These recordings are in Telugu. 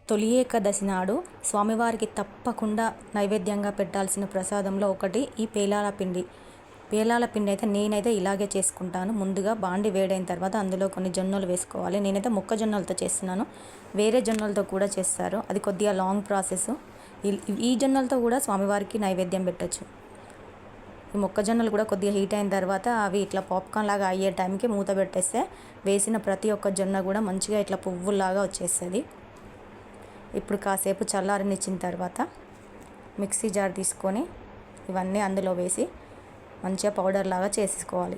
తొలి ఏకాదశి నాడు స్వామివారికి తప్పకుండా నైవేద్యంగా పెట్టాల్సిన ప్రసాదంలో ఒకటి ఈ పేలాల పిండి. పేలాల పిండి అయితే నేనైతే ఇలాగే చేసుకుంటాను. ముందుగా బాండి వేడైన తర్వాత అందులో కొన్ని జొన్నలు వేసుకోవాలి. నేనైతే మొక్కజొన్నలతో చేస్తున్నాను. వేరే జొన్నలతో కూడా చేస్తారు, అది కొద్దిగా లాంగ్ ప్రాసెస్. ఈ జొన్నలతో కూడా స్వామివారికి నైవేద్యం పెట్టచ్చు. ఈ మొక్కజొన్నలు కూడా కొద్దిగా హీట్ అయిన తర్వాత అవి ఇట్లా పాప్కార్న్ లాగా అయ్యే టైంకి మూత పెట్టేస్తే వేసిన ప్రతి ఒక్క జొన్న కూడా మంచిగా ఇట్లా పువ్వులాగా వచ్చేస్తుంది. ఇప్పుడు కాసేపు చల్లారనిచ్చిన తర్వాత మిక్సీ జార్ తీసుకొని ఇవన్నీ అందులో వేసి మంచిగా పౌడర్ లాగా చేసుకోవాలి.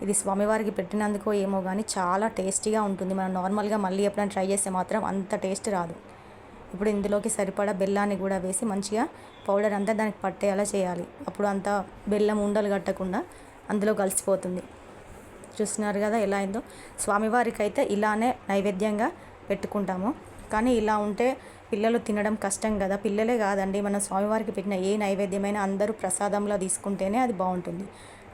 ఇది స్వామివారికి పెట్టినందుకో ఏమో కానీ చాలా టేస్టీగా ఉంటుంది. మనం నార్మల్గా మళ్ళీ ఎప్పుడైనా ట్రై చేస్తే మాత్రం అంత టేస్ట్ రాదు. ఇప్పుడు ఇందులోకి సరిపడా బెల్లాన్ని కూడా వేసి మంచిగా పౌడర్ అంతా దానికి పట్టేలా చేయాలి. అప్పుడు అంతా బెల్లం ఉండలు కట్టకుండా అందులో కలిసిపోతుంది. చూస్తున్నారు కదా ఎలా అయిందో. స్వామివారికి అయితే ఇలానే నైవేద్యంగా పెట్టుకుంటాము. కానీ ఇలా ఉంటే పిల్లలు తినడం కష్టం కదా. పిల్లలే కాదండి, మనం స్వామివారికి పెట్టిన ఏ నైవేద్యమైనా అందరూ ప్రసాదంలో తీసుకుంటేనే అది బాగుంటుంది.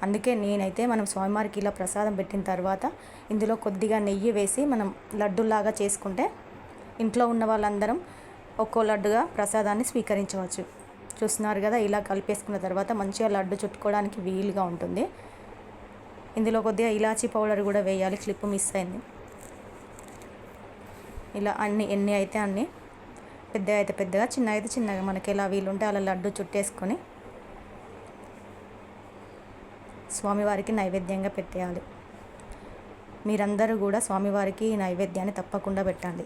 అందుకే నేనైతే మనం స్వామివారికి ఇలా ప్రసాదం పెట్టిన తర్వాత ఇందులో కొద్దిగా నెయ్యి వేసి మనం లడ్డూలాగా చేసుకుంటే ఇంట్లో ఉన్న వాళ్ళందరం ఒక్కో లడ్డుగా ప్రసాదాన్ని స్వీకరించవచ్చు. చూస్తున్నారు కదా, ఇలా కలిపేసుకున్న తర్వాత మంచిగా లడ్డు చుట్టుకోవడానికి వీలుగా ఉంటుంది. ఇందులో కొద్దిగా ఇలాచీ పౌడర్ కూడా వేయాలి, క్లిప్ మిస్ అయింది. ఇలా ఎన్ని అయితే అన్ని, పెద్ద అయితే పెద్దగా, చిన్న అయితే చిన్నగా, మనకి ఎలా వీలుంటే అలా లడ్డు చుట్టేసుకొని స్వామివారికి నైవేద్యంగా పెట్టేయాలి. మీరందరూ కూడా స్వామివారికి ఈ నైవేద్యాన్ని తప్పకుండా పెట్టండి.